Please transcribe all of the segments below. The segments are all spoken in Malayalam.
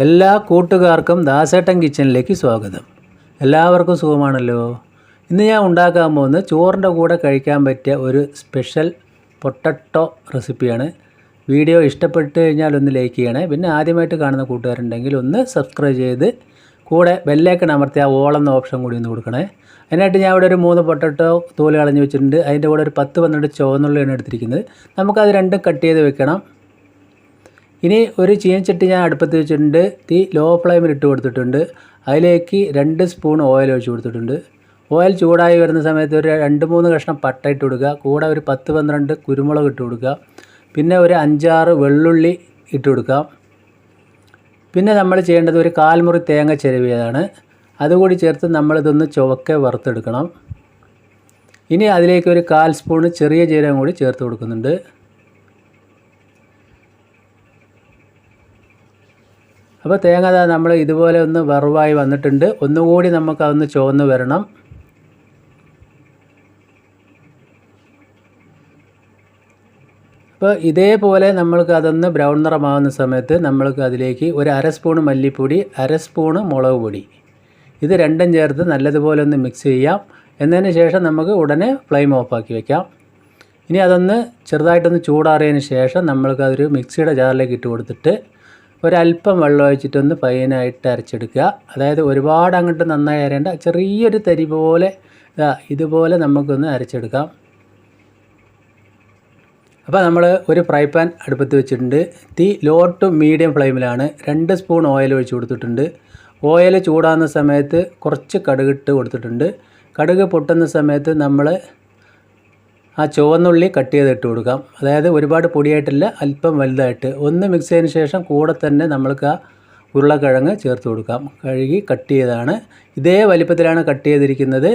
എല്ലാ കൂട്ടുകാർക്കും ദാസേട്ടൻ കിച്ചണിലേക്ക് സ്വാഗതം. എല്ലാവർക്കും സുഖമാണല്ലോ. ഇന്ന് ഞാൻ ഉണ്ടാക്കാൻ പോകുന്നത് ചോറിൻ്റെ കൂടെ കഴിക്കാൻ പറ്റിയ ഒരു സ്പെഷ്യൽ പൊട്ടറ്റോ റെസിപ്പിയാണ്. വീഡിയോ ഇഷ്ടപ്പെട്ട് കഴിഞ്ഞാൽ ഒന്ന് ലൈക്ക് ചെയ്യണേ. പിന്നെ ആദ്യമായിട്ട് കാണുന്ന കൂട്ടുകാരുണ്ടെങ്കിൽ ഒന്ന് സബ്സ്ക്രൈബ് ചെയ്ത് കൂടെ ബെല്ലൈക്കൺ അമർത്തി ആ ഓൾ എന്ന ഓപ്ഷൻ കൂടി ഒന്ന് കൊടുക്കണേ. അതിനായിട്ട് ഞാൻ ഇവിടെ ഒരു 3 പൊട്ടറ്റോ തോല് കളഞ്ഞ് വെച്ചിട്ടുണ്ട്. അതിൻ്റെ കൂടെ ഒരു 10-12 ചുവന്നുള്ളിയാണ് എടുത്തിരിക്കുന്നത്. നമുക്കത് രണ്ടും കട്ട് ചെയ്ത് വെക്കണം. ഇനി ഒരു ചീനച്ചട്ടി ഞാൻ അടുപ്പത്ത് വെച്ചിട്ടുണ്ട്. തീ ലോ ഫ്ലെയിമിൽ ഇട്ട് കൊടുത്തിട്ടുണ്ട്. അതിലേക്ക് 2 സ്പൂൺ ഓയിൽ ഒഴിച്ച് കൊടുത്തിട്ടുണ്ട്. ഓയിൽ ചൂടായി വരുന്ന സമയത്ത് ഒരു 2-3 കഷ്ണം പട്ട ഇട്ട് കൊടുക്കുക. കൂടെ ഒരു 10-12 കുരുമുളക് ഇട്ട് കൊടുക്കുക. പിന്നെ ഒരു 5-6 വെള്ളുള്ളി ഇട്ട് കൊടുക്കാം. പിന്നെ നമ്മൾ ചെയ്യേണ്ടത് ഒരു 1/4 മുറി തേങ്ങ ചിരവിയതാണ്. അതുകൂടി ചേർത്ത് നമ്മളിതൊന്ന് ചുവക്കെ വറുത്തെടുക്കണം. ഇനി അതിലേക്ക് ഒരു 1/4 സ്പൂൺ ചെറിയ ജീരകം കൂടി ചേർത്ത് കൊടുക്കുന്നുണ്ട്. അപ്പോൾ തേങ്ങ നമ്മൾ ഇതുപോലെ ഒന്ന് വറവായി വന്നിട്ടുണ്ട്. ഒന്നുകൂടി നമുക്കതൊന്ന് ചുവന്ന് വരണം. അപ്പോൾ ഇതേപോലെ നമ്മൾക്ക് അതൊന്ന് ബ്രൗൺ നിറമാകുന്ന സമയത്ത് നമ്മൾക്ക് അതിലേക്ക് ഒരു 1/2 സ്പൂൺ മല്ലിപ്പൊടി, 1/2 സ്പൂൺ മുളക് പൊടി, ഇത് രണ്ടും ചേർത്ത് നല്ലതുപോലെ ഒന്ന് മിക്സ് ചെയ്യാം. എന്നതിന് ശേഷം നമുക്ക് ഉടനെ ഫ്ലെയിം ഓഫാക്കി വയ്ക്കാം. ഇനി അതൊന്ന് ചെറുതായിട്ടൊന്ന് ചൂടാറിയതിന് ശേഷം നമ്മൾക്കതൊരു മിക്സിയുടെ ജാറിലേക്ക് ഇട്ട് കൊടുത്തിട്ട് ഒരല്പം വെള്ളം ഒഴിച്ചിട്ടൊന്ന് ഫൈനായിട്ട് അരച്ചെടുക്കുക. അതായത് ഒരുപാട് അങ്ങോട്ട് നന്നായി അരേണ്ട, ചെറിയൊരു തരി പോലെ ഇതുപോലെ നമുക്കൊന്ന് അരച്ചെടുക്കാം. അപ്പോൾ നമ്മൾ ഒരു ഫ്രൈ പാൻ അടുപ്പത്ത് വെച്ചിട്ടുണ്ട്. തീ ലോ ടു മീഡിയം ഫ്ലെയിമിലാണ്. 2 സ്പൂൺ ഓയിൽ ഒഴിച്ച് കൊടുത്തിട്ടുണ്ട്. ഓയിൽ ചൂടാകുന്ന സമയത്ത് കുറച്ച് കടുകിട്ട് കൊടുത്തിട്ടുണ്ട്. കടുക് പൊട്ടുന്ന സമയത്ത് നമ്മൾ ആ ചുവന്നുള്ളി കട്ട് ചെയ്തിട്ട് കൊടുക്കാം. അതായത് ഒരുപാട് പൊടിയായിട്ടില്ല, അല്പം വലുതായിട്ട്. ഒന്ന് മിക്സ് ചെയ്തതിന് ശേഷം കൂടെ തന്നെ നമ്മൾക്ക് ആ ഉരുളക്കിഴങ്ങ് ചേർത്ത് കൊടുക്കാം. കഴുകി കട്ട് ചെയ്തതാണ്. ഇതേ വലിപ്പത്തിലാണ് കട്ട് ചെയ്തിരിക്കുന്നത്.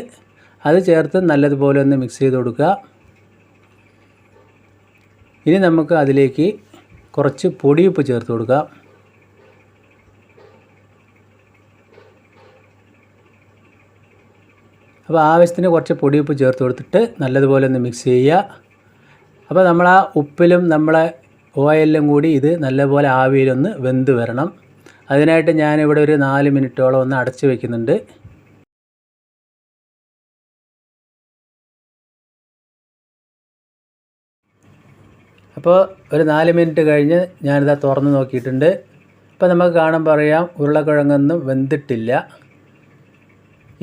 അത് ചേർത്ത് നല്ലതുപോലെ ഒന്ന് മിക്സ് ചെയ്ത് കൊടുക്കുക. ഇനി നമുക്ക് അതിലേക്ക് കുറച്ച് പൊടിയുപ്പ് ചേർത്ത് കൊടുക്കാം. അപ്പോൾ ആവശ്യത്തിന് കുറച്ച് പൊടിയുപ്പ് ചേർത്ത് കൊടുത്തിട്ട് നല്ലതുപോലെ ഒന്ന് മിക്സ് ചെയ്യുക. അപ്പോൾ നമ്മൾ ആ ഉപ്പിലും നമ്മളെ ഓയിലും കൂടി ഇത് നല്ലപോലെ ആവിയിലൊന്ന് വെന്ത് വരണം. അതിനായിട്ട് ഞാനിവിടെ ഒരു 4 മിനിറ്റോളം ഒന്ന് അടച്ച് വയ്ക്കുന്നുണ്ട്. അപ്പോൾ ഒരു 4 മിനിറ്റ് കഴിഞ്ഞ് ഞാനിതാ തുറന്ന് നോക്കിയിട്ടുണ്ട്. ഇപ്പോൾ നമുക്ക് കാണുമ്പോൾ അറിയാം ഉരുളക്കിഴങ്ങൊന്നും വെന്തിട്ടില്ല.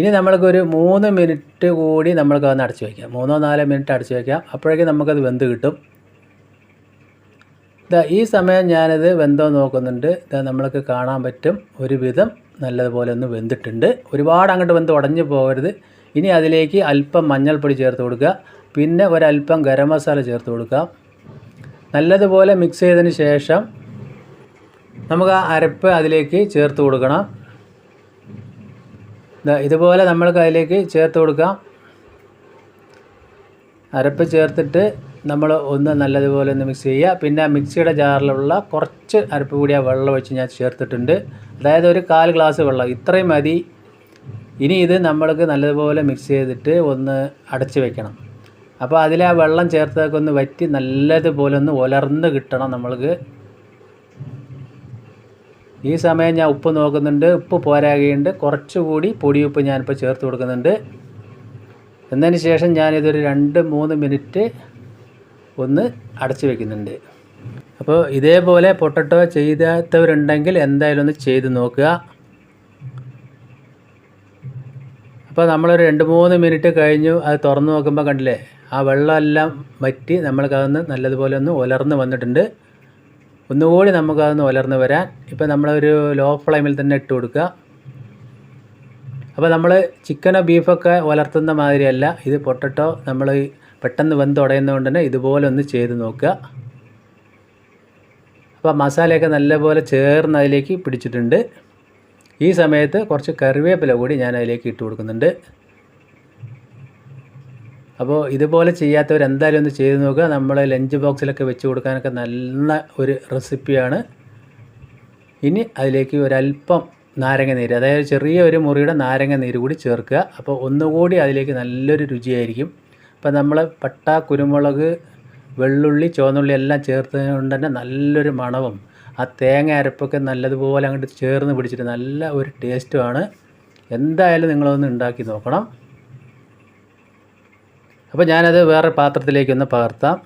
ഇനി നമ്മൾക്കൊരു 3 മിനിറ്റ് കൂടി നമ്മൾക്കതൊന്ന് അടച്ച് വയ്ക്കാം. 3-4 മിനിറ്റ് അടച്ച് വയ്ക്കാം. അപ്പോഴേക്കും നമുക്കത് വെന്ത് കിട്ടും. ഈ സമയം ഞാനത് വെന്തോ നോക്കുന്നുണ്ട്. നമ്മൾക്ക് കാണാൻ പറ്റും ഒരുവിധം നല്ലതുപോലെ ഒന്ന് വെന്തിട്ടുണ്ട്. ഒരുപാട് അങ്ങോട്ട് വെന്ത് ഉടഞ്ഞു പോകരുത്. ഇനി അതിലേക്ക് അല്പം മഞ്ഞൾപ്പൊടി ചേർത്ത് കൊടുക്കുക. പിന്നെ ഒരല്പം ഗരം മസാല ചേർത്ത് കൊടുക്കുക. നല്ലതുപോലെ മിക്സ് ചെയ്തതിന് ശേഷം നമുക്ക് ആ അരപ്പ് അതിലേക്ക് ചേർത്ത് കൊടുക്കണം. ഇതുപോലെ നമ്മൾക്ക് അതിലേക്ക് ചേർത്ത് കൊടുക്കാം. അരപ്പ് ചേർത്തിട്ട് നമ്മൾ ഒന്ന് നല്ലതുപോലെ ഒന്ന് മിക്സ് ചെയ്യുക. പിന്നെ മിക്സിയുടെ ജാറിലുള്ള കുറച്ച് അരപ്പ് കൂടി ആ വെള്ളം ഒഴിച്ച് ഞാൻ ചേർത്തിട്ടുണ്ട്. അതായത് ഒരു 1/4 ഗ്ലാസ് വെള്ളം, ഇത്രയും മതി. ഇനി ഇത് നമ്മൾക്ക് നല്ലതുപോലെ മിക്സ് ചെയ്തിട്ട് ഒന്ന് അടച്ച് വെക്കണം. അപ്പോൾ അതിൽ ആ വെള്ളം ചേർത്തൊക്കെ ഒന്ന് വറ്റി നല്ലതുപോലെ ഒന്ന് ഉലർന്ന് കിട്ടണം നമ്മൾക്ക്. ഈ സമയം ഞാൻ ഉപ്പ് നോക്കുന്നുണ്ട്. ഉപ്പ് പോരാകുന്നുണ്ട്. കുറച്ചുകൂടി പൊടിയുപ്പ് ഞാനിപ്പോൾ ചേർത്ത് കൊടുക്കുന്നുണ്ട്. എന്നതിന് ശേഷം ഞാനിതൊരു 2-3 മിനിറ്റ് ഒന്ന് അടച്ച് വയ്ക്കുന്നുണ്ട്. അപ്പോൾ ഇതേപോലെ പൊട്ടറ്റോ ചെയ്താത്തവരുണ്ടെങ്കിൽ എന്തായാലും ഒന്ന് ചെയ്ത് നോക്കുക. അപ്പോൾ നമ്മളൊരു 2-3 മിനിറ്റ് കഴിഞ്ഞു. അത് തുറന്ന് നോക്കുമ്പോൾ കണ്ടില്ലേ, ആ വെള്ളമെല്ലാം വറ്റി നമ്മൾക്കതൊന്ന് നല്ലതുപോലെ ഒന്ന് ഉലർന്ന് വന്നിട്ടുണ്ട്. ഒന്നുകൂടി നമുക്കതൊന്ന് ഉലർന്ന് വരാൻ ഇപ്പോൾ നമ്മളൊരു ലോ ഫ്ലെയിമിൽ തന്നെ ഇട്ട് കൊടുക്കുക. അപ്പോൾ നമ്മൾ ചിക്കനോ ബീഫൊക്കെ ഉലർത്തുന്ന മാതിരിയല്ല ഇത്. പൊട്ടറ്റോ നമ്മൾ പെട്ടെന്ന് വെന്ത് ഉടയുന്നതുകൊണ്ട് തന്നെ ഇതുപോലെ ഒന്ന് ചെയ്ത് നോക്കുക. അപ്പോൾ മസാലയൊക്കെ നല്ലപോലെ ചേർന്ന് അതിലേക്ക് പിടിച്ചിട്ടുണ്ട്. ഈ സമയത്ത് കുറച്ച് കറിവേപ്പില കൂടി ഞാൻ അതിലേക്ക് ഇട്ട് കൊടുക്കുന്നുണ്ട്. അപ്പോൾ ഇതുപോലെ ചെയ്യാത്തവർ എന്തായാലും ഒന്ന് ചെയ്ത് നോക്കുക. നമ്മൾ ലഞ്ച് ബോക്സിലൊക്കെ വെച്ച് കൊടുക്കാനൊക്കെ നല്ല ഒരു റെസിപ്പിയാണ്. ഇനി അതിലേക്ക് ഒരല്പം നാരങ്ങ നീര്, അതായത് ചെറിയ ഒരു മുറിയുടെ നാരങ്ങ നീര് കൂടി ചേർക്കുക. അപ്പോൾ ഒന്നുകൂടി അതിലേക്ക് നല്ലൊരു രുചിയായിരിക്കും. അപ്പോൾ നമ്മൾ പട്ട, കുരുമുളക്, വെള്ളുള്ളി, ചുവന്നുള്ളി എല്ലാം ചേർത്തത് കൊണ്ട് തന്നെ നല്ലൊരു മണവും ആ തേങ്ങ അരപ്പൊക്കെ നല്ലതുപോലെ അങ്ങോട്ട് ചേർന്ന് പിടിച്ചിട്ട് നല്ല ഒരു ടേസ്റ്റുമാണ്. എന്തായാലും നിങ്ങളൊന്ന് ഉണ്ടാക്കി നോക്കണം. അപ്പോൾ ഞാനത് വേറെ പാത്രത്തിലേക്കൊന്ന് പകർത്താം.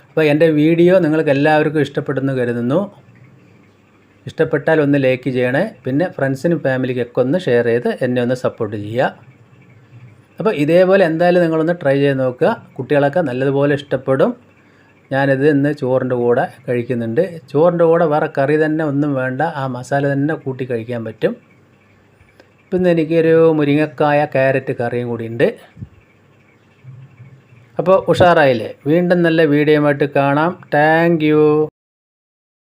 അപ്പോൾ എൻ്റെ വീഡിയോ നിങ്ങൾക്ക് എല്ലാവർക്കും ഇഷ്ടപ്പെടുന്നു കരുതുന്നു. ഇഷ്ടപ്പെട്ടാൽ ഒന്ന് ലൈക്ക് ചെയ്യണേ. പിന്നെ ഫ്രണ്ട്സിനും ഫാമിലിക്കൊക്കെ ഒന്ന് ഷെയർ ചെയ്ത് എന്നെ ഒന്ന് സപ്പോർട്ട് ചെയ്യുക. അപ്പോൾ ഇതേപോലെ എന്തായാലും നിങ്ങളൊന്ന് ട്രൈ ചെയ്ത് നോക്കുക. കുട്ടികളൊക്കെ നല്ലതുപോലെ ഇഷ്ടപ്പെടും. ഞാനിത് ഇന്ന് ചോറിൻ്റെ കൂടെ കഴിക്കുന്നുണ്ട്. ചോറിൻ്റെ കൂടെ വേറെ കറി തന്നെ ഒന്നും വേണ്ട, ആ മസാല തന്നെ കൂട്ടി കഴിക്കാൻ പറ്റും. പിന്നെ എനിക്കൊരു മുരിങ്ങക്കായ ക്യാരറ്റ് കറിയും കൂടി ഉണ്ട്. അപ്പോൾ ഉഷാറായില്ലേ? വീണ്ടും നല്ല വീഡിയോയുമായിട്ട് കാണാം. Thank you.